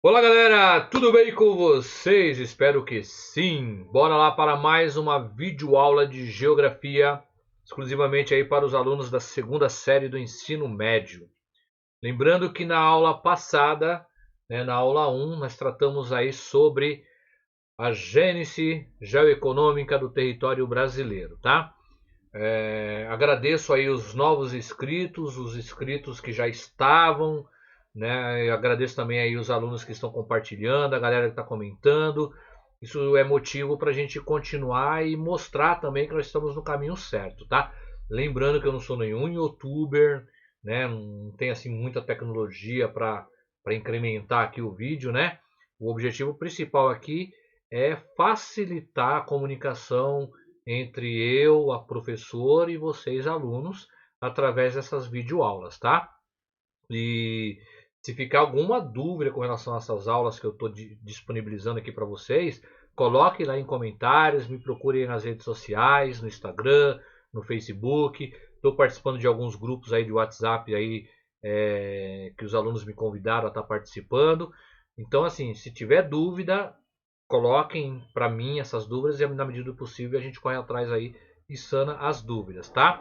Olá galera, tudo bem com vocês? Espero que sim. Bora lá para mais uma videoaula de geografia, exclusivamente aí para os alunos da segunda série do ensino médio. Lembrando que na aula passada, na aula 1, nós tratamos aí sobre a gênese geoeconômica do território brasileiro, tá? Agradeço aí os novos inscritos, os inscritos que já estavam, né? Eu agradeço também aí os alunos que estão compartilhando, a galera que está comentando. Isso é motivo para a gente continuar e mostrar também que nós estamos no caminho certo, tá? Lembrando que eu não sou nenhum youtuber, né? Não tem assim muita tecnologia para incrementar aqui o vídeo, né? O objetivo principal aqui é facilitar a comunicação entre eu, a professor e vocês, alunos, através dessas videoaulas, tá? E se ficar alguma dúvida com relação a essas aulas que eu estou disponibilizando aqui para vocês, coloque lá em comentários, me procurem nas redes sociais, no Instagram, no Facebook. Estou participando de alguns grupos aí de WhatsApp aí, que os alunos me convidaram a estar participando. Então, assim, se tiver dúvida, coloquem para mim essas dúvidas e na medida do possível a gente corre atrás aí e sana as dúvidas, tá?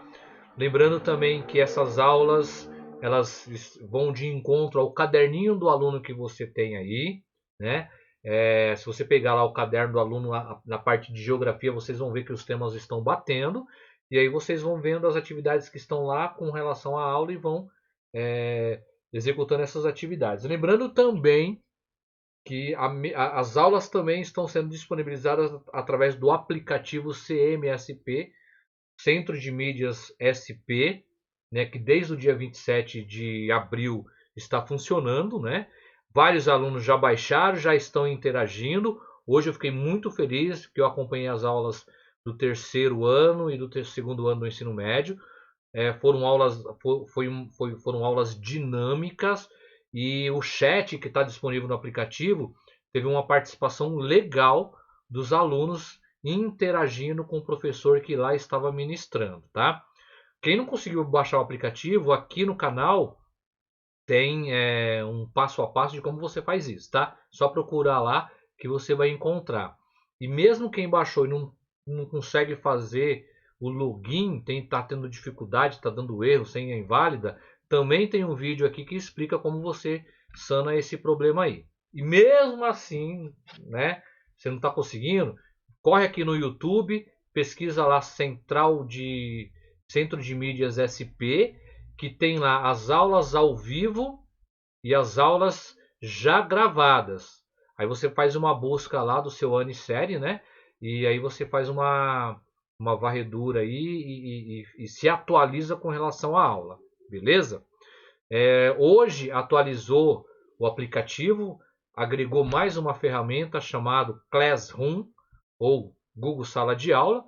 Lembrando também que essas aulas elas vão de encontro ao caderninho do aluno que você tem aí, né? Se você pegar lá o caderno do aluno na parte de geografia, vocês vão ver que os temas estão batendo e aí vocês vão vendo as atividades que estão lá com relação à aula e vão executando essas atividades. Lembrando também que as aulas também estão sendo disponibilizadas através do aplicativo CMSP, Centro de Mídias SP, né, que desde o dia 27 de abril está funcionando, né? Vários alunos já baixaram, já estão interagindo. Hoje eu fiquei muito feliz que eu acompanhei as aulas do terceiro ano e do segundo ano do ensino médio. Foram aulas dinâmicas e o chat que está disponível no aplicativo teve uma participação legal dos alunos interagindo com o professor que lá estava ministrando, tá? Quem não conseguiu baixar o aplicativo, aqui no canal tem um passo a passo de como você faz isso, tá? Só procurar lá que você vai encontrar. E mesmo quem baixou e não consegue fazer o login, tá tendo dificuldade, está dando erro, senha inválida, também tem um vídeo aqui que explica como você sana esse problema aí. E mesmo assim, né, você não está conseguindo, corre aqui no YouTube, pesquisa lá Centro de Mídias SP, que tem lá as aulas ao vivo e as aulas já gravadas. Aí você faz uma busca lá do seu ano e série, né? E aí você faz uma varredura aí e se atualiza com relação à aula, beleza? Hoje atualizou o aplicativo, agregou mais uma ferramenta chamada Classroom ou Google Sala de Aula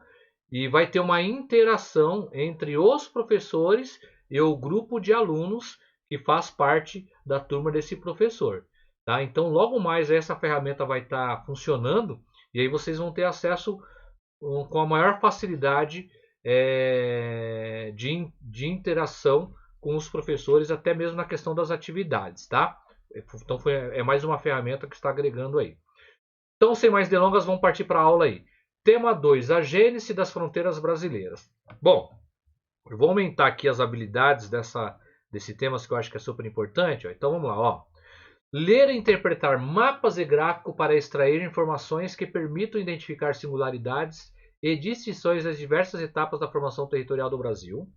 e vai ter uma interação entre os professores e o grupo de alunos que faz parte da turma desse professor. Tá? Então, logo mais essa ferramenta vai estar funcionando e aí vocês vão ter acesso com a maior facilidade de interação com os professores, até mesmo na questão das atividades. Tá? Então, é mais uma ferramenta que está agregando aí. Então, sem mais delongas, vamos partir para a aula aí. Tema 2, a gênese das fronteiras brasileiras. Bom, eu vou aumentar aqui as habilidades desse tema que eu acho que é super importante. Ó. Então vamos lá. Ó. Ler e interpretar mapas e gráficos para extrair informações que permitam identificar singularidades e distinções das diversas etapas da formação territorial do Brasil.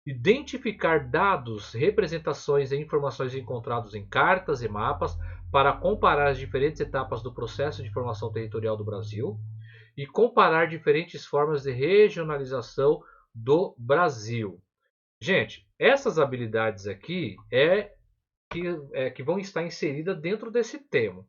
Identificar dados, representações e informações encontrados em cartas e mapas para comparar as diferentes etapas do processo de formação territorial do Brasil e comparar diferentes formas de regionalização do Brasil. Gente, essas habilidades aqui que vão estar inseridas dentro desse tema.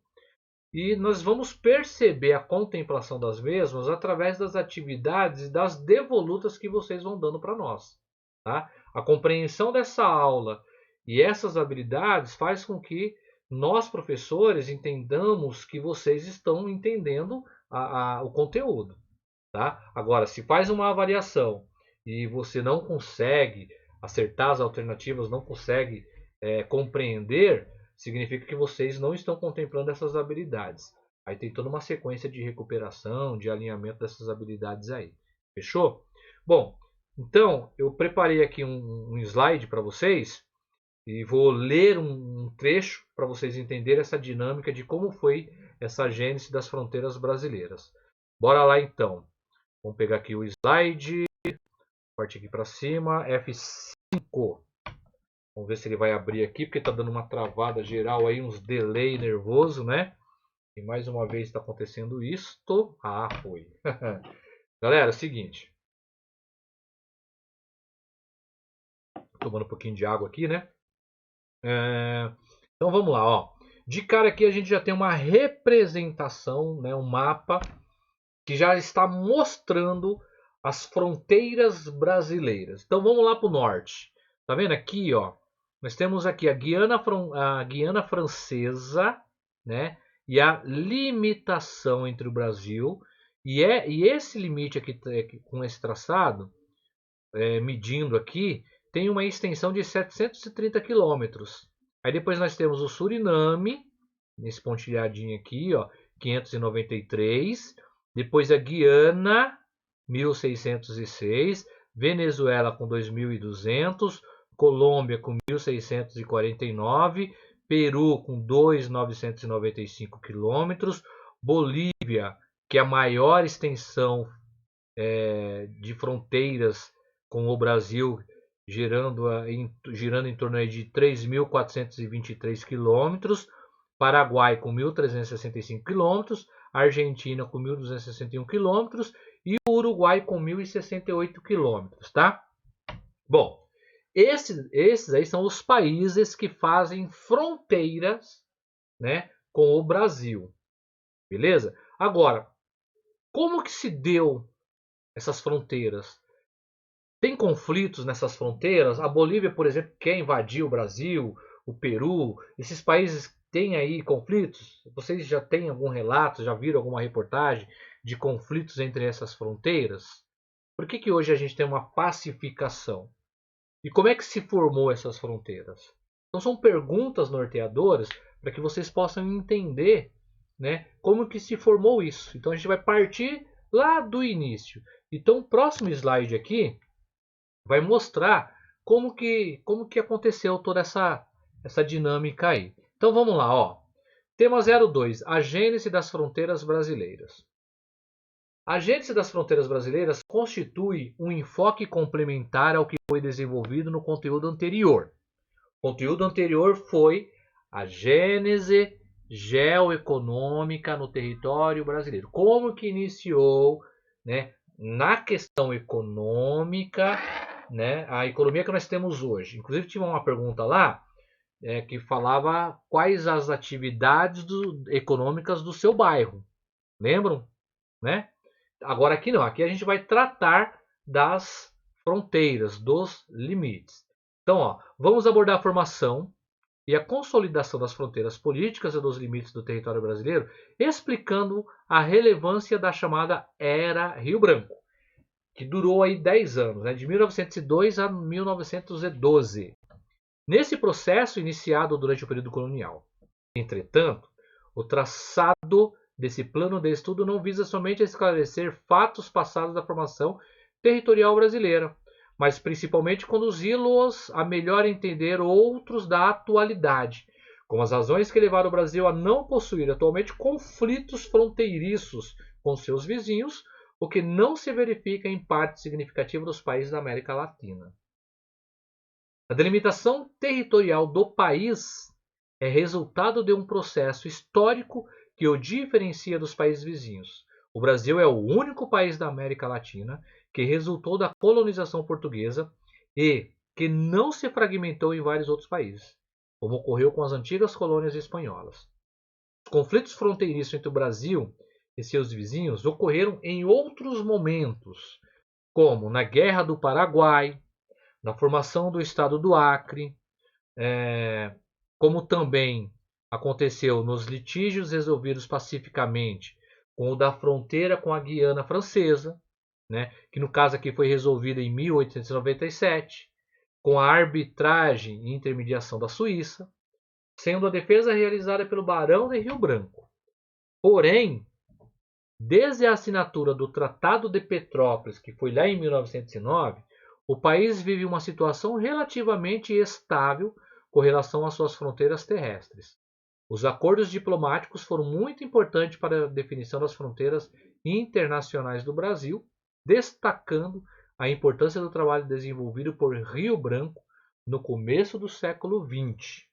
E nós vamos perceber a contemplação das mesmas através das atividades e das devolutas que vocês vão dando para nós. Tá? A compreensão dessa aula e essas habilidades faz com que nós, professores, entendamos que vocês estão entendendo o conteúdo. Tá? Agora, se faz uma avaliação e você não consegue acertar as alternativas, não consegue compreender, significa que vocês não estão contemplando essas habilidades. Aí tem toda uma sequência de recuperação, de alinhamento dessas habilidades aí. Fechou? Bom, então eu preparei aqui um slide para vocês e vou ler um trecho para vocês entenderem essa dinâmica de como foi essa gênese das fronteiras brasileiras. Bora lá então. Vamos pegar aqui o slide, parte aqui para cima, F5. Vamos ver se ele vai abrir aqui, porque está dando uma travada geral aí, uns delay nervoso, né? E mais uma vez está acontecendo isto. Ah, foi. Galera, é o seguinte. Tomando um pouquinho de água aqui, né? Então vamos lá, ó. De cara aqui a gente já tem uma representação, né? Um mapa que já está mostrando as fronteiras brasileiras. Então vamos lá para o norte. Tá vendo aqui, ó? Nós temos aqui a Guiana Francesa, né? E a limitação entre o Brasil e esse limite aqui com esse traçado, medindo aqui, tem uma extensão de 730 quilômetros. Aí depois nós temos o Suriname, nesse pontilhadinho aqui, ó, 593. Depois a Guiana, 1606. Venezuela com 2.200. Colômbia com 1.649. Peru com 2.995 quilômetros. Bolívia, que é a maior extensão de fronteiras com o Brasil, girando em torno aí de 3.423 quilômetros. Paraguai com 1.365 quilômetros. Argentina com 1.261 quilômetros. E o Uruguai com 1.068 quilômetros, tá? Bom, esses aí são os países que fazem fronteiras, né, com o Brasil. Beleza? Agora, como que se deu essas fronteiras? Tem conflitos nessas fronteiras? A Bolívia, por exemplo, quer invadir o Brasil, o Peru. Esses países têm aí conflitos? Vocês já têm algum relato, já viram alguma reportagem de conflitos entre essas fronteiras? Por que hoje a gente tem uma pacificação? E como é que se formou essas fronteiras? Então são perguntas norteadoras para que vocês possam entender, né, como que se formou isso. Então a gente vai partir lá do início. Então o próximo slide aqui vai mostrar como que aconteceu toda essa dinâmica aí. Então vamos lá, ó. Tema 02, a gênese das fronteiras brasileiras. A gênese das fronteiras brasileiras constitui um enfoque complementar ao que foi desenvolvido no conteúdo anterior. O conteúdo anterior foi a gênese geoeconômica no território brasileiro. Como que iniciou, né, na questão econômica, né, a economia que nós temos hoje. Inclusive tinha uma pergunta lá que falava quais as atividades econômicas do seu bairro. Lembram? Né? Agora aqui não, aqui a gente vai tratar das fronteiras, dos limites. Então, ó, vamos abordar a formação e a consolidação das fronteiras políticas e dos limites do território brasileiro, explicando a relevância da chamada Era Rio Branco, que durou aí 10 anos, né, de 1902 a 1912. Nesse processo iniciado durante o período colonial. Entretanto, o traçado desse plano de estudo não visa somente a esclarecer fatos passados da formação territorial brasileira, mas principalmente conduzi-los a melhor entender outros da atualidade, como as razões que levaram o Brasil a não possuir atualmente conflitos fronteiriços com seus vizinhos, o que não se verifica em parte significativa dos países da América Latina. A delimitação territorial do país é resultado de um processo histórico que o diferencia dos países vizinhos. O Brasil é o único país da América Latina que resultou da colonização portuguesa e que não se fragmentou em vários outros países, como ocorreu com as antigas colônias espanholas. Os conflitos fronteiriços entre o Brasil e seus vizinhos ocorreram em outros momentos, como na Guerra do Paraguai, na formação do Estado do Acre, como também aconteceu nos litígios resolvidos pacificamente com o da fronteira com a Guiana Francesa, né, que no caso aqui foi resolvida em 1897, com a arbitragem e intermediação da Suíça, sendo a defesa realizada pelo Barão de Rio Branco. Porém, desde a assinatura do Tratado de Petrópolis, que foi lá em 1909, o país vive uma situação relativamente estável com relação às suas fronteiras terrestres. Os acordos diplomáticos foram muito importantes para a definição das fronteiras internacionais do Brasil, destacando a importância do trabalho desenvolvido por Rio Branco no começo do século XX.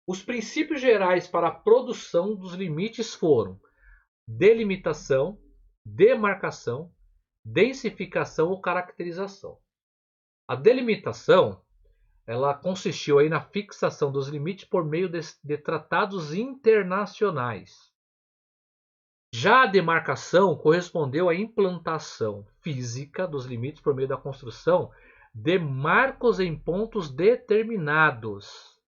Os princípios gerais para a produção dos limites foram delimitação, demarcação, densificação ou caracterização. A delimitação ela consistiu aí na fixação dos limites por meio de tratados internacionais. Já a demarcação correspondeu à implantação física dos limites por meio da construção de marcos em pontos determinados.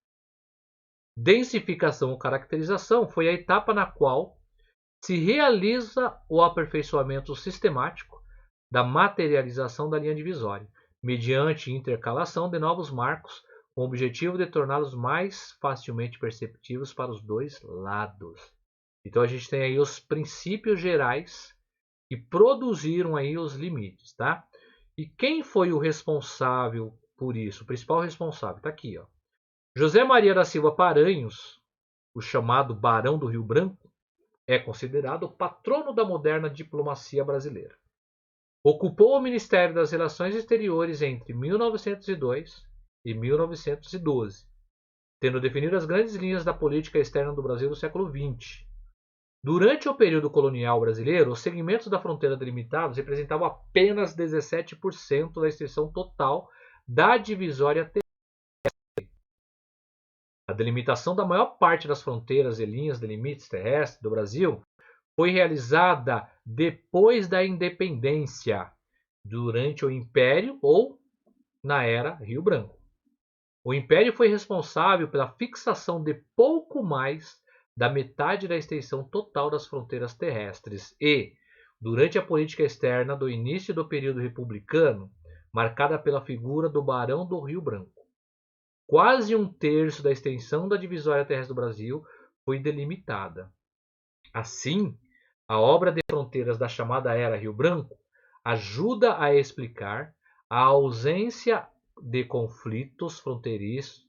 Densificação ou caracterização foi a etapa na qual se realiza o aperfeiçoamento sistemático da materialização da linha divisória, mediante intercalação de novos marcos, com o objetivo de torná-los mais facilmente perceptíveis para os dois lados. Então a gente tem aí os princípios gerais que produziram aí os limites, tá? E quem foi o responsável por isso? O principal responsável está aqui, ó. José Maria da Silva Paranhos, o chamado Barão do Rio Branco, é considerado o patrono da moderna diplomacia brasileira. Ocupou o Ministério das Relações Exteriores entre 1902 e 1912, tendo definido as grandes linhas da política externa do Brasil do século XX. Durante o período colonial brasileiro, os segmentos da fronteira delimitados representavam apenas 17% da extensão total da divisória terrestre. A delimitação da maior parte das fronteiras e linhas de limites terrestres do Brasil foi realizada depois da independência, durante o Império ou na Era Rio Branco. O Império foi responsável pela fixação de pouco mais da metade da extensão total das fronteiras terrestres e, durante a política externa do início do período republicano, marcada pela figura do Barão do Rio Branco, quase um terço da extensão da divisória terrestre do Brasil foi delimitada. Assim, a obra de fronteiras da chamada Era Rio Branco ajuda a explicar a ausência de conflitos fronteiriços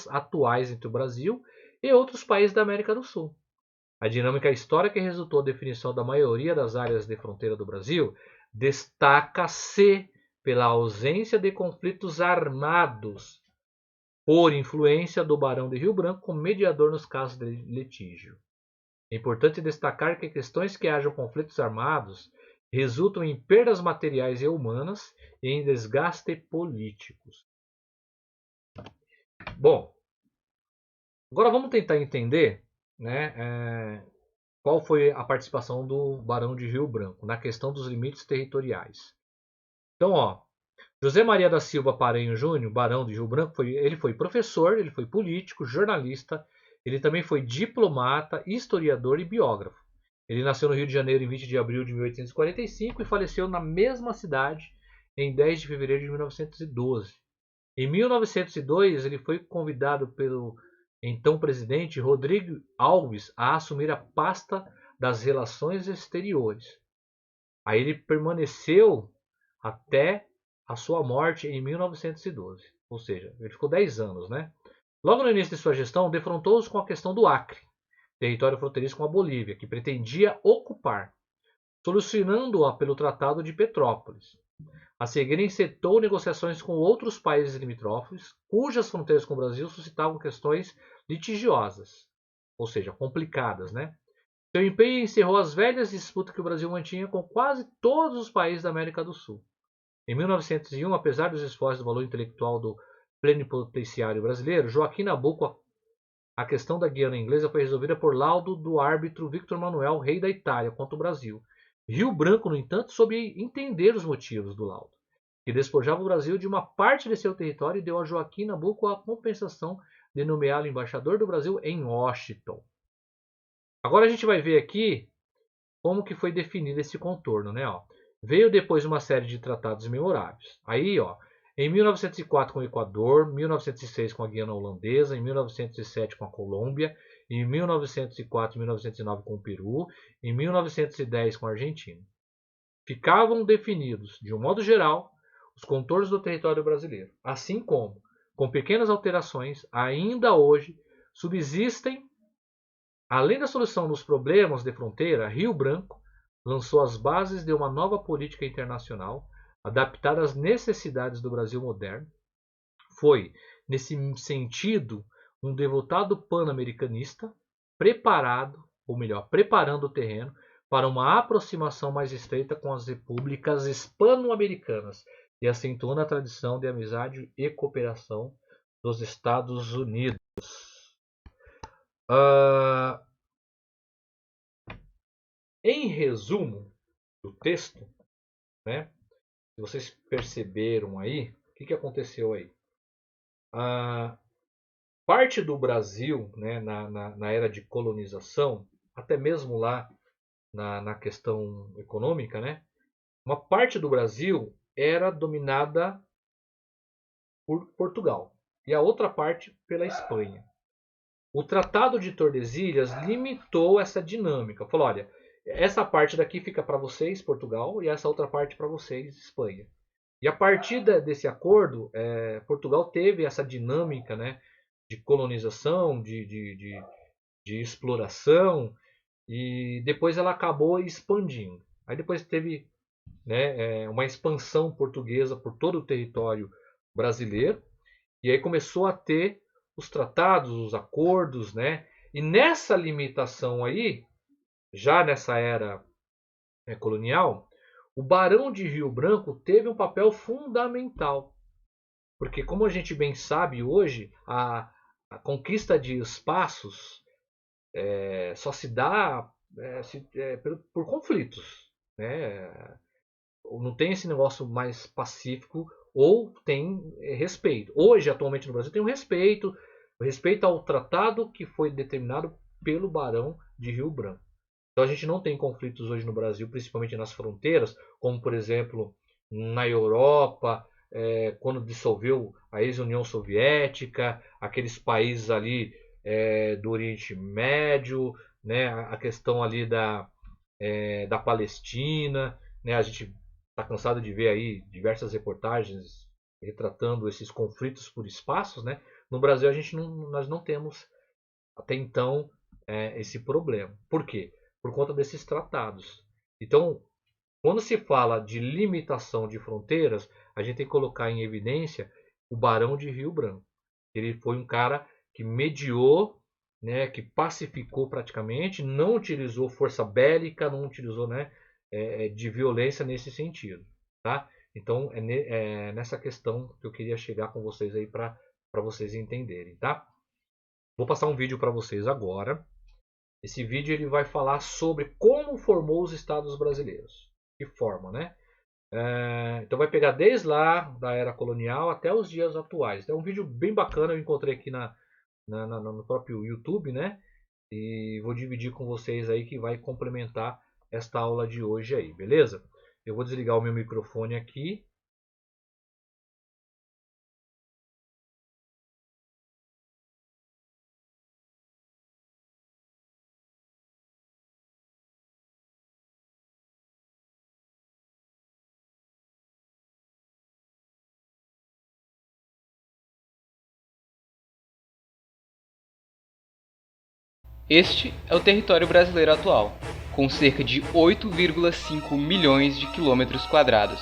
atuais entre o Brasil e outros países da América do Sul. A dinâmica histórica que resultou da definição da maioria das áreas de fronteira do Brasil destaca-se pela ausência de conflitos armados, por influência do Barão de Rio Branco como mediador nos casos de litígio. É importante destacar que questões que hajam conflitos armados resultam em perdas materiais e humanas e em desgaste políticos. Bom, agora vamos tentar entender, né, qual foi a participação do Barão de Rio Branco na questão dos limites territoriais. Então, ó, José Maria da Silva Paranhos Júnior, Barão de Rio Branco, ele foi professor, ele foi político, jornalista, ele também foi diplomata, historiador e biógrafo. Ele nasceu no Rio de Janeiro em 20 de abril de 1845 e faleceu na mesma cidade em 10 de fevereiro de 1912. Em 1902, ele foi convidado pelo então presidente Rodrigo Alves a assumir a pasta das Relações Exteriores. Aí ele permaneceu até a sua morte em 1912, ou seja, ele ficou 10 anos, né? Logo no início de sua gestão, defrontou-se com a questão do Acre, território fronteiriço com a Bolívia, que pretendia ocupar, solucionando-a pelo Tratado de Petrópolis. A seguir, encetou negociações com outros países limítrofes, cujas fronteiras com o Brasil suscitavam questões litigiosas, ou seja, complicadas, né? Seu empenho encerrou as velhas disputas que o Brasil mantinha com quase todos os países da América do Sul. Em 1901, apesar dos esforços do valor intelectual do plenipotenciário brasileiro, Joaquim Nabuco, a questão da Guiana Inglesa foi resolvida por laudo do árbitro Victor Manuel, rei da Itália, contra o Brasil. Rio Branco, no entanto, soube entender os motivos do laudo, que despojava o Brasil de uma parte de seu território e deu a Joaquim Nabuco a compensação de nomeá-lo embaixador do Brasil em Washington. Agora a gente vai ver aqui como que foi definido esse contorno, né? Ó. Veio depois uma série de tratados memoráveis. Aí, ó, Em 1904 com o Equador, 1906 com a Guiana Holandesa, em 1907 com a Colômbia, em 1904 e 1909 com o Peru, em 1910 com a Argentina. Ficavam definidos, de um modo geral, os contornos do território brasileiro, assim como, com pequenas alterações, ainda hoje subsistem, além da solução dos problemas de fronteira, Rio Branco lançou as bases de uma nova política internacional adaptada às necessidades do Brasil moderno. Foi, nesse sentido, um devotado pan-americanista preparado, ou melhor, preparando o terreno para uma aproximação mais estreita com as repúblicas hispano-americanas e acentuando a tradição de amizade e cooperação dos Estados Unidos. Em resumo do texto, né, se vocês perceberam aí, o que aconteceu aí? Parte do Brasil, né, na era de colonização, até mesmo lá na questão econômica, né, uma parte do Brasil era dominada por Portugal e a outra parte pela Espanha. O Tratado de Tordesilhas limitou essa dinâmica. Falou, olha, essa parte daqui fica para vocês, Portugal, e essa outra parte para vocês, Espanha. E a partir desse acordo, Portugal teve essa dinâmica, né, de colonização, de exploração, e depois ela acabou expandindo. Aí depois teve, né, uma expansão portuguesa por todo o território brasileiro, e aí começou a ter os tratados, os acordos, né? E nessa limitação aí, já nessa era colonial, o Barão de Rio Branco teve um papel fundamental. Porque, como a gente bem sabe hoje, a conquista de espaços só se dá por conflitos. Né? Não tem esse negócio mais pacífico ou tem respeito. Hoje, atualmente no Brasil, tem um respeito ao tratado que foi determinado pelo Barão de Rio Branco. Então a gente não tem conflitos hoje no Brasil, principalmente nas fronteiras, como por exemplo na Europa, quando dissolveu a ex-União Soviética, aqueles países ali do Oriente Médio, né, a questão ali da Palestina, né, a gente está cansado de ver aí diversas reportagens retratando esses conflitos por espaços, né? No Brasil nós não temos até então esse problema. Por quê? Por conta desses tratados. Então, quando se fala de limitação de fronteiras, a gente tem que colocar em evidência o Barão de Rio Branco. Ele foi um cara que mediou, né, que pacificou praticamente, não utilizou força bélica, não utilizou, né, de violência nesse sentido. Tá? Então é nessa questão que eu queria chegar com vocês aí para vocês entenderem. Tá? Vou passar um vídeo para vocês agora. Esse vídeo ele vai falar sobre como formou os estados brasileiros. Que forma, né? Então vai pegar desde lá da era colonial até os dias atuais. É um vídeo bem bacana, eu encontrei aqui no próprio YouTube, né? E vou dividir com vocês aí que vai complementar esta aula de hoje aí, beleza? Eu vou desligar o meu microfone aqui. Este é o território brasileiro atual, com cerca de 8,5 milhões de quilômetros quadrados,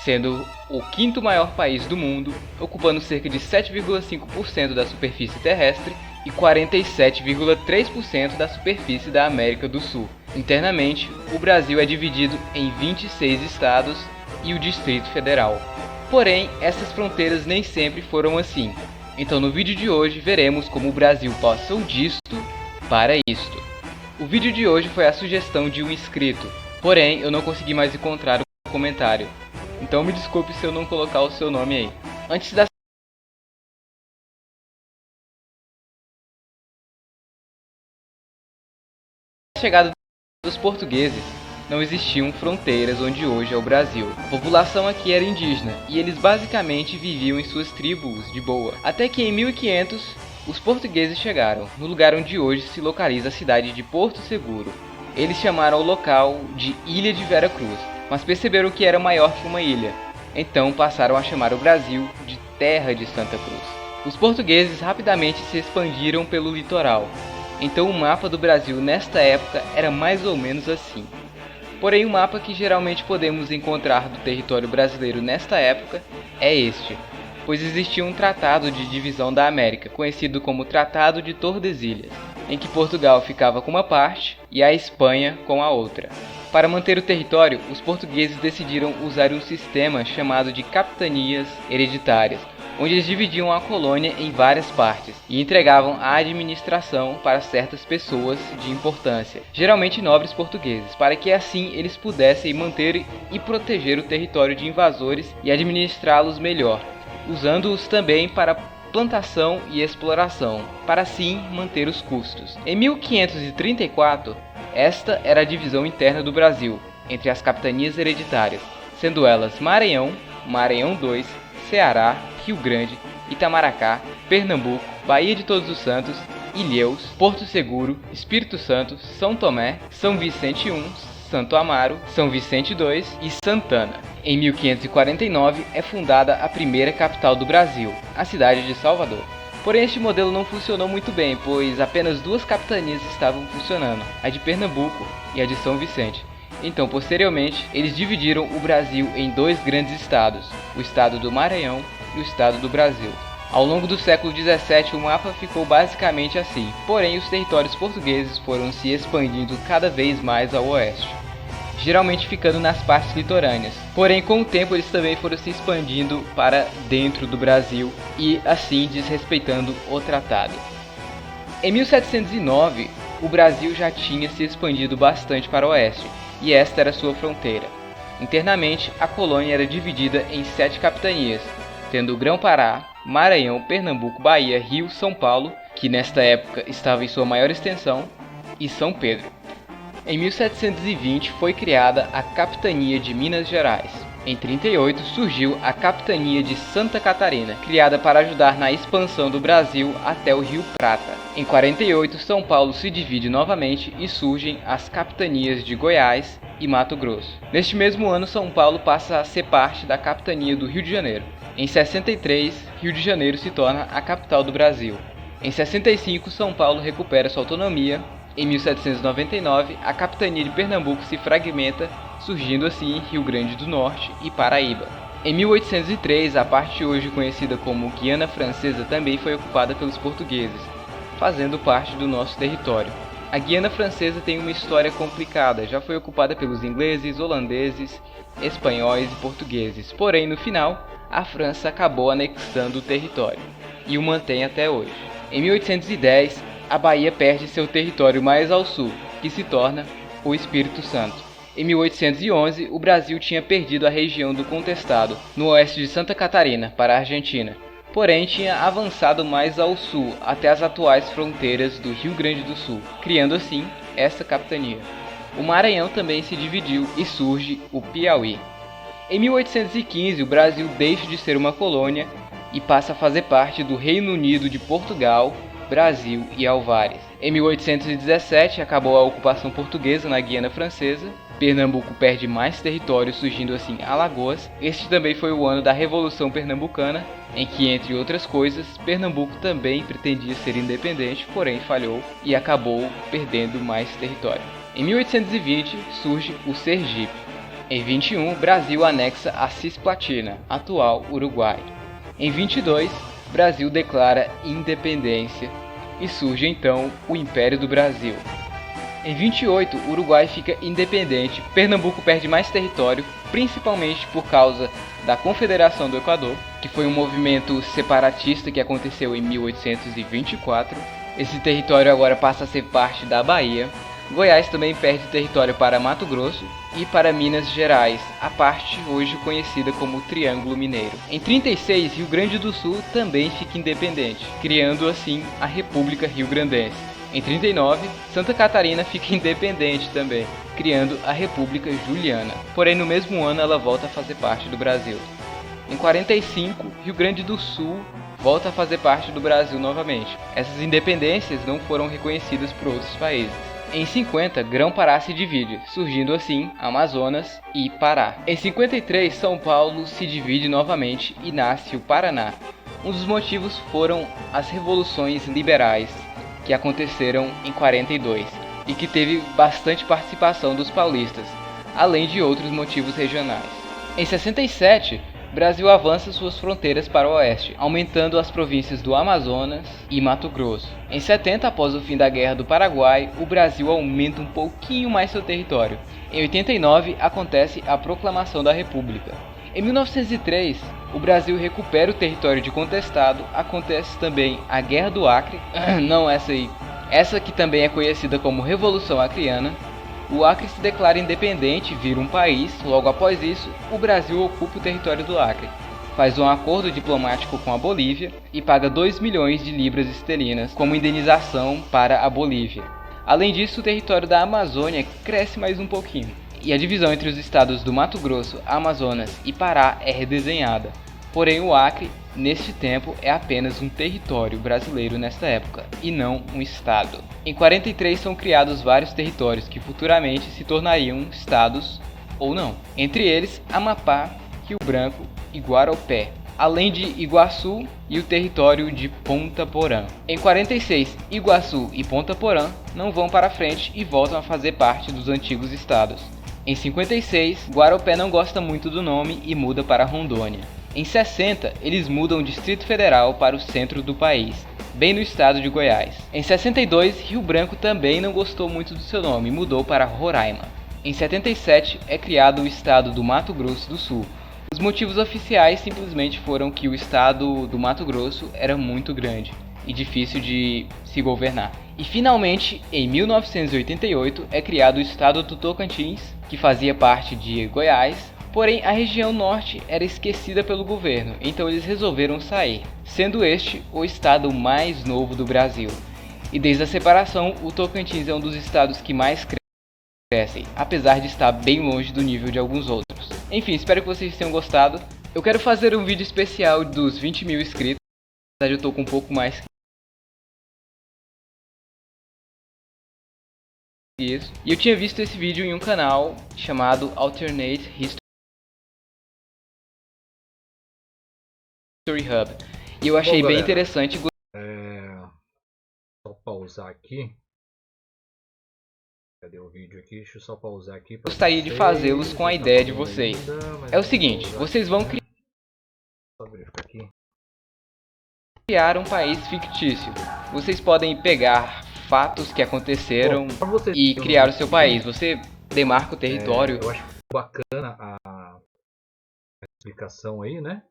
sendo o quinto maior país do mundo, ocupando cerca de 7,5% da superfície terrestre e 47,3% da superfície da América do Sul. Internamente, o Brasil é dividido em 26 estados e o Distrito Federal. Porém, essas fronteiras nem sempre foram assim. Então no vídeo de hoje veremos como o Brasil passou disto para isto. O vídeo de hoje foi a sugestão de um inscrito, porém eu não consegui mais encontrar o comentário. Então me desculpe se eu não colocar o seu nome aí. Antes da chegada dos portugueses, não existiam fronteiras onde hoje é o Brasil. A população aqui era indígena e eles basicamente viviam em suas tribos de boa. Até que em 1500, os portugueses chegaram, no lugar onde hoje se localiza a cidade de Porto Seguro. Eles chamaram o local de Ilha de Vera Cruz, mas perceberam que era maior que uma ilha. Então passaram a chamar o Brasil de Terra de Santa Cruz. Os portugueses rapidamente se expandiram pelo litoral. Então o mapa do Brasil nesta época era mais ou menos assim. Porém o mapa que geralmente podemos encontrar do território brasileiro nesta época é este, pois existia um tratado de divisão da América, conhecido como Tratado de Tordesilhas, em que Portugal ficava com uma parte e a Espanha com a outra. Para manter o território, os portugueses decidiram usar um sistema chamado de capitanias hereditárias, onde eles dividiam a colônia em várias partes e entregavam a administração para certas pessoas de importância, geralmente nobres portugueses, para que assim eles pudessem manter e proteger o território de invasores e administrá-los melhor, usando-os também para plantação e exploração, para assim manter os custos. Em 1534, esta era a divisão interna do Brasil, entre as capitanias hereditárias, sendo elas Maranhão, Maranhão II, Ceará, Rio Grande, Itamaracá, Pernambuco, Baía de Todos os Santos, Ilhéus, Porto Seguro, Espírito Santo, São Tomé, São Vicente I, Santo Amaro, São Vicente II e Santana. Em 1549 é fundada a primeira capital do Brasil, a cidade de Salvador. Porém este modelo não funcionou muito bem, pois apenas duas capitanias estavam funcionando, a de Pernambuco e a de São Vicente. Então, posteriormente, eles dividiram o Brasil em dois grandes estados, o estado do Maranhão e o estado do Brasil. Ao longo do século XVII, o mapa ficou basicamente assim, porém os territórios portugueses foram se expandindo cada vez mais ao oeste, geralmente ficando nas partes litorâneas. Porém, com o tempo, eles também foram se expandindo para dentro do Brasil e assim desrespeitando o tratado. Em 1709, o Brasil já tinha se expandido bastante para o oeste, e esta era sua fronteira. Internamente, a colônia era dividida em 7 capitanias, tendo Grão-Pará, Maranhão, Pernambuco, Bahia, Rio, São Paulo, que nesta época estava em sua maior extensão, e São Pedro. Em 1720 foi criada a Capitania de Minas Gerais. Em 38 surgiu a Capitania de Santa Catarina, criada para ajudar na expansão do Brasil até o Rio Prata. Em 48 São Paulo se divide novamente e surgem as Capitanias de Goiás e Mato Grosso. Neste mesmo ano São Paulo passa a ser parte da Capitania do Rio de Janeiro. Em 63 Rio de Janeiro se torna a capital do Brasil. Em 65 São Paulo recupera sua autonomia. Em 1799, a capitania de Pernambuco se fragmenta, surgindo assim Rio Grande do Norte e Paraíba. Em 1803, a parte hoje conhecida como Guiana Francesa também foi ocupada pelos portugueses, fazendo parte do nosso território. A Guiana Francesa tem uma história complicada, já foi ocupada pelos ingleses, holandeses, espanhóis e portugueses, porém no final, a França acabou anexando o território e o mantém até hoje. Em 1810, a Bahia perde seu território mais ao sul, que se torna o Espírito Santo. Em 1811, o Brasil tinha perdido a região do Contestado, no oeste de Santa Catarina, para a Argentina, porém tinha avançado mais ao sul, até as atuais fronteiras do Rio Grande do Sul, criando assim essa capitania. O Maranhão também se dividiu e surge o Piauí. Em 1815, o Brasil deixa de ser uma colônia e passa a fazer parte do Reino Unido de Portugal, Brasil e Alvares. Em 1817 acabou a ocupação portuguesa na Guiana Francesa. Pernambuco perde mais território, surgindo assim Alagoas. Este também foi o ano da Revolução Pernambucana, em que, entre outras coisas, Pernambuco também pretendia ser independente, porém falhou e acabou perdendo mais território. Em 1820 surge o Sergipe. Em 21, Brasil anexa a Cisplatina, atual Uruguai. Em 22, Brasil declara independência e surge então o Império do Brasil. Em 28, o Uruguai fica independente, Pernambuco perde mais território, principalmente por causa da Confederação do Equador, que foi um movimento separatista que aconteceu em 1824. Esse território agora passa a ser parte da Bahia. Goiás também perde território para Mato Grosso e para Minas Gerais, a parte hoje conhecida como Triângulo Mineiro. Em 36, Rio Grande do Sul também fica independente, criando assim a República Rio-Grandense. Em 39, Santa Catarina fica independente também, criando a República Juliana. Porém, no mesmo ano ela volta a fazer parte do Brasil. Em 45, Rio Grande do Sul volta a fazer parte do Brasil novamente. Essas independências não foram reconhecidas por outros países. Em 50, Grão-Pará se divide, surgindo assim Amazonas e Pará. Em 53, São Paulo se divide novamente e nasce o Paraná. Um dos motivos foram as revoluções liberais que aconteceram em 42 e que teve bastante participação dos paulistas, além de outros motivos regionais. Em 67, Brasil avança suas fronteiras para o oeste, aumentando as províncias do Amazonas e Mato Grosso. Em 70, após o fim da Guerra do Paraguai, o Brasil aumenta um pouquinho mais seu território. Em 89, acontece a Proclamação da República. Em 1903, o Brasil recupera o território de contestado. Acontece também a Guerra do Acre, não essa aí, essa que também é conhecida como Revolução Acreana. O Acre se declara independente e vira um país. Logo após isso, o Brasil ocupa o território do Acre, faz um acordo diplomático com a Bolívia e paga 2 milhões de libras esterlinas como indenização para a Bolívia. Além disso, o território da Amazônia cresce mais um pouquinho, e a divisão entre os estados do Mato Grosso, Amazonas e Pará é redesenhada. Porém, o Acre, neste tempo, é apenas um território brasileiro nesta época, e não um estado. Em 43 são criados vários territórios que futuramente se tornariam estados ou não. Entre eles, Amapá, Rio Branco e Guaropé, além de Iguaçu e o território de Ponta Porã. Em 46, Iguaçu e Ponta Porã não vão para frente e voltam a fazer parte dos antigos estados. Em 56, Guaropé não gosta muito do nome e muda para Rondônia. Em 60, eles mudam o Distrito Federal para o centro do país, bem no estado de Goiás. Em 62, Rio Branco também não gostou muito do seu nome e mudou para Roraima. Em 77, é criado o estado do Mato Grosso do Sul. Os motivos oficiais simplesmente foram que o estado do Mato Grosso era muito grande e difícil de se governar. E finalmente, em 1988, é criado o estado do Tocantins, que fazia parte de Goiás. Porém, a região norte era esquecida pelo governo, então eles resolveram sair, sendo este o estado mais novo do Brasil. E desde a separação, o Tocantins é um dos estados que mais crescem, apesar de estar bem longe do nível de alguns outros. Enfim, espero que vocês tenham gostado. Eu quero fazer um vídeo especial dos 20 mil inscritos, na verdade eu tô com um pouco mais que isso. E eu tinha visto esse vídeo em um canal chamado Alternate History Hub. E eu achei bem interessante. Só pausar aqui. Cadê o vídeo aqui? Deixa eu só pausar aqui. Gostaria de fazê-los com a ideia de vocês. É o seguinte, vocês vão criar um país fictício. Vocês podem pegar fatos que aconteceram e criar o seu país. Você demarca o território. Eu acho bacana a explicação aí, né?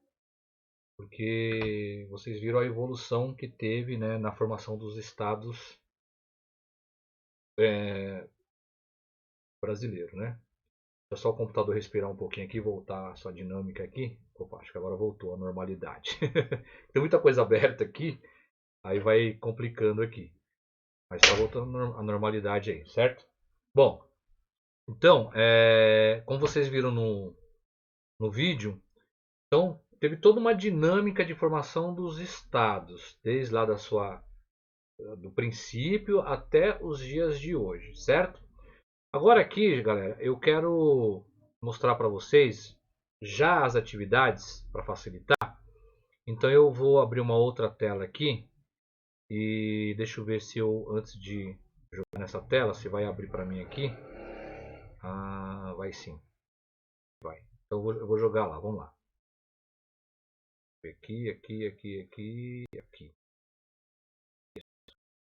Porque vocês viram a evolução que teve, né, na formação dos estados brasileiros, né? É só o computador respirar um pouquinho aqui e voltar a sua dinâmica aqui. Opa, acho que agora voltou à normalidade. Tem muita coisa aberta aqui, aí vai complicando aqui. Mas está voltando à normalidade aí, certo? Bom, então, como vocês viram no vídeo, então teve toda uma dinâmica de formação dos estados, desde lá do princípio até os dias de hoje, certo? Agora aqui, galera, eu quero mostrar para vocês já as atividades para facilitar. Então eu vou abrir uma outra tela aqui e deixa eu ver se eu, antes de jogar nessa tela, se vai abrir para mim aqui. Ah, vai sim. Vai. Então eu vou jogar lá, vamos lá. Aqui.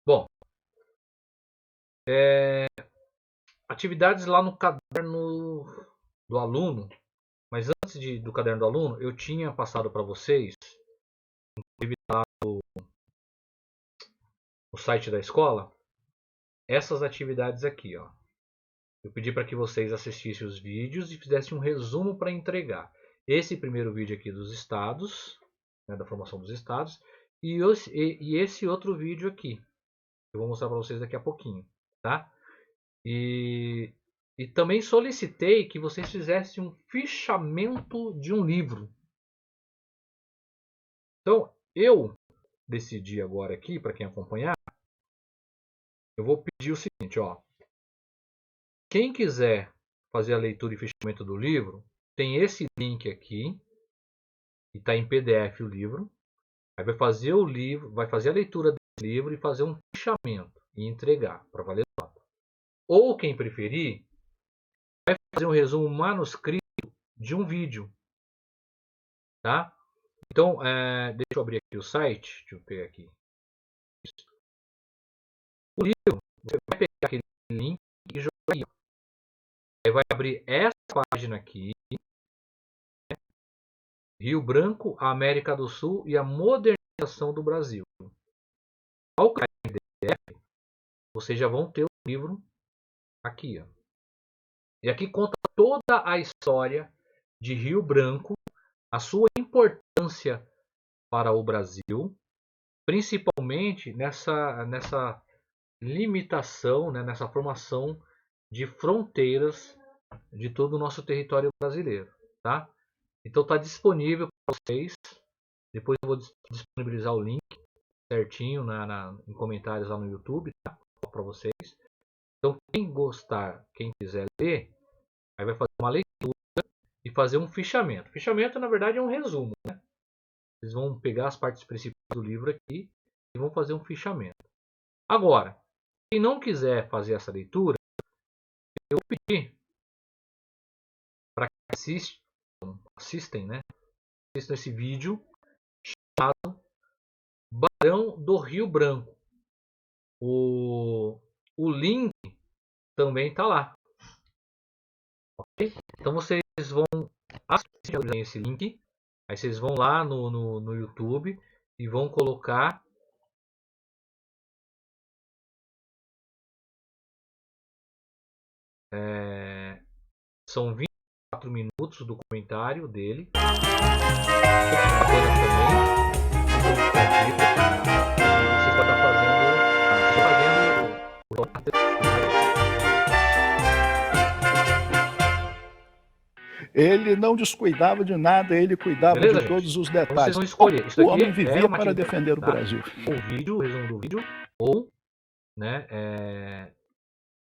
Bom, atividades lá no caderno do aluno, mas antes do caderno do aluno, eu tinha passado para vocês, inclusive lá no site da escola, essas atividades aqui, ó. Eu pedi para que vocês assistissem os vídeos e fizessem um resumo para entregar. Esse primeiro vídeo aqui dos estados, né, da formação dos estados, e esse outro vídeo aqui, Eu vou mostrar para vocês daqui a pouquinho, tá? E também solicitei que vocês fizessem um fichamento de um livro. Então, eu decidi agora aqui, para quem acompanhar, eu vou pedir o seguinte, ó. Quem quiser fazer a leitura e fichamento do livro, tem esse link aqui, e está em PDF o livro. Aí vai fazer o livro, vai fazer a leitura desse livro e fazer um fichamento e entregar para valer nota. Ou quem preferir, vai fazer um resumo manuscrito de um vídeo, tá? Então, deixa eu abrir aqui o site, deixa eu pegar aqui. O livro, você vai pegar aquele link e jogar aí. Aí vai abrir essa página aqui, Rio Branco, a América do Sul e a modernização do Brasil. Ao clicar em PDF, vocês já vão ter o livro aqui, ó. E aqui conta toda a história de Rio Branco, a sua importância para o Brasil, principalmente nessa limitação, né, nessa formação de fronteiras de todo o nosso território brasileiro, tá? Então está disponível para vocês. Depois eu vou disponibilizar o link certinho em comentários lá no YouTube, tá? Para vocês. Então quem gostar, quem quiser ler, aí vai fazer uma leitura e fazer um fichamento. Fichamento na verdade é um resumo, né? Vocês vão pegar as partes principais do livro aqui e vão fazer um fichamento. Agora, quem não quiser fazer essa leitura, eu vou pedir para que assistam, né? Assistam esse vídeo chamado Barão do Rio Branco. O link também está lá. Okay? Então vocês vão assistir esse link. Aí vocês vão lá no YouTube e vão colocar são 24 minutos do comentário dele. Você pode estar Ele não descuidava de nada, ele cuidava de todos os detalhes. Vocês vão escolher. O homem vivia para defender o Brasil. O vídeo, o resumo do vídeo, ou né,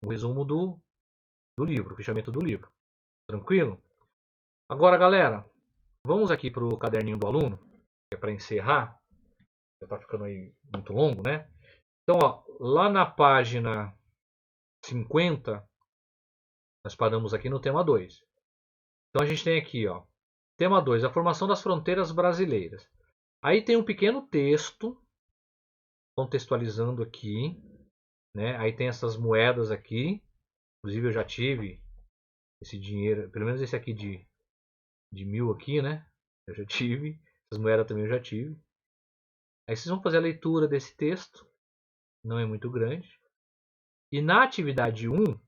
o resumo do livro, o fechamento do livro. Tranquilo? Agora, galera, vamos aqui para o caderninho do aluno, que é para encerrar. Já está ficando aí muito longo, né? Então, ó, lá na página 50, nós paramos aqui no tema 2. Então, a gente tem aqui, ó, tema 2, a formação das fronteiras brasileiras. Aí tem um pequeno texto, contextualizando aqui, né? Aí tem essas moedas aqui. Inclusive, eu já tive esse dinheiro, pelo menos esse aqui de 1000 aqui, né? Eu já tive. Essas moedas também eu já tive. Aí vocês vão fazer a leitura desse texto. Não é muito grande. E na atividade 1,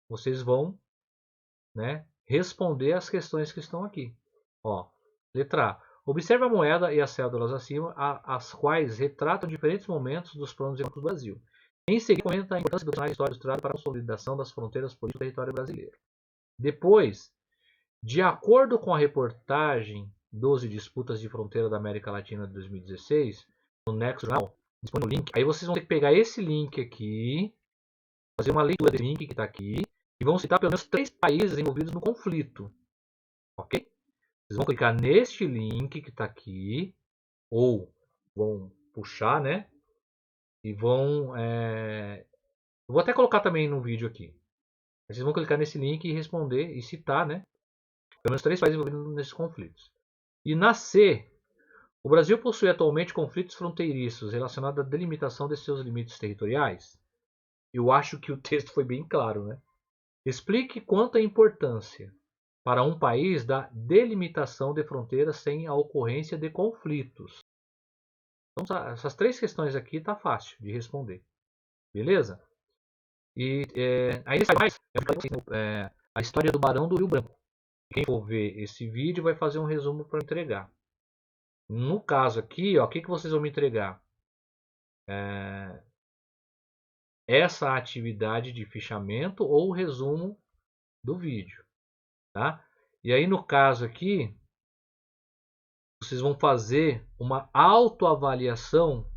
vocês vão, né, responder as questões que estão aqui. Ó, letra A. Observe a moeda e as cédulas acima, as quais retratam diferentes momentos dos planos econômicos do Brasil. Em seguida, comenta a importância do cenário histórico estruturado para a consolidação das fronteiras políticas do território brasileiro. Depois, de acordo com a reportagem 12 disputas de fronteira da América Latina de 2016, no Nexo Jornal, disponível no link. Aí vocês vão ter que pegar esse link aqui, fazer uma leitura desse link que está aqui, e vão citar pelo menos 3 países envolvidos no conflito. Ok? Vocês vão clicar neste link que está aqui, ou vão puxar, né? E vão... Eu vou até colocar também no vídeo aqui. Vocês vão clicar nesse link e responder e citar, né? Pelo menos 3 países envolvidos nesses conflitos. E na C, o Brasil possui atualmente conflitos fronteiriços relacionados à delimitação de seus limites territoriais? Eu acho que o texto foi bem claro, né? Explique quanto a importância para um país da delimitação de fronteiras sem a ocorrência de conflitos. Então, essas 3 questões aqui tá fácil de responder. Beleza? E aí mais a história do Barão do Rio Branco. Quem for ver esse vídeo vai fazer um resumo para entregar. No caso aqui, ó, o que vocês vão me entregar? essa atividade de fichamento ou resumo do vídeo, tá? E aí no caso aqui, vocês vão fazer uma autoavaliação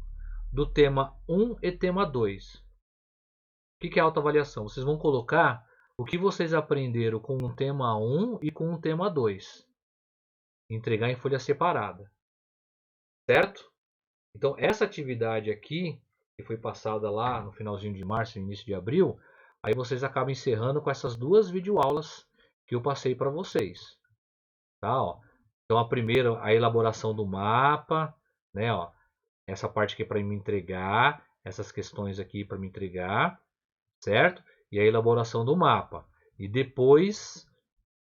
do tema 1 e tema 2. O que é autoavaliação? Vocês vão colocar o que vocês aprenderam com o tema 1 e com o tema 2. Entregar em folha separada. Certo? Então essa atividade aqui, que foi passada lá no finalzinho de março e início de abril, aí vocês acabam encerrando com essas duas videoaulas que eu passei para vocês. Tá? Ó. Então a primeira, a elaboração do mapa, né? Ó, essa parte aqui para me entregar, essas questões aqui para me entregar, certo? E a elaboração do mapa. E depois,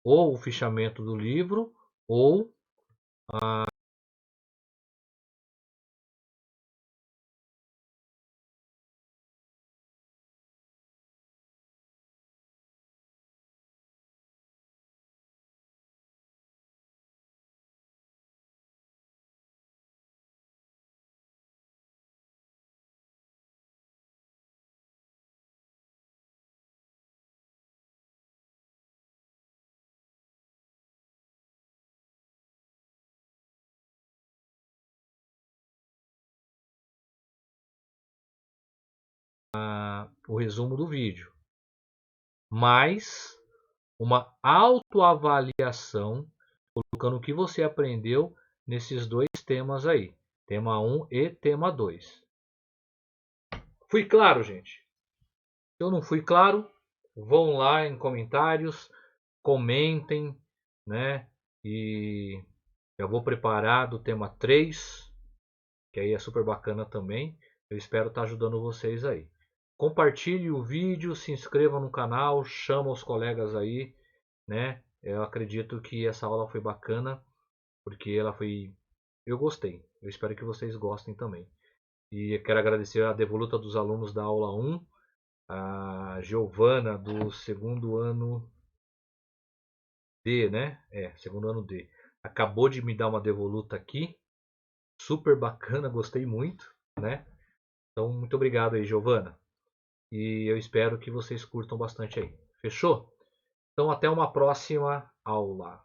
ou o fichamento do livro, ou o resumo do vídeo. Mais uma autoavaliação, colocando o que você aprendeu nesses dois temas aí. Tema 1 e tema 2. Fui claro, gente? Se eu não fui claro, vão lá em comentários, comentem, né? E eu vou preparar do tema 3, que aí é super bacana também. Eu espero estar ajudando vocês aí. Compartilhe o vídeo, se inscreva no canal, chama os colegas aí, né? Eu acredito que essa aula foi bacana, porque ela foi... Eu gostei. Eu espero que vocês gostem também. E eu quero agradecer a devoluta dos alunos da aula 1, a Giovana do segundo ano D, né? Segundo ano D. Acabou de me dar uma devoluta aqui. Super bacana, gostei muito, né? Então, muito obrigado aí, Giovana. E eu espero que vocês curtam bastante aí. Fechou? Então, até uma próxima aula.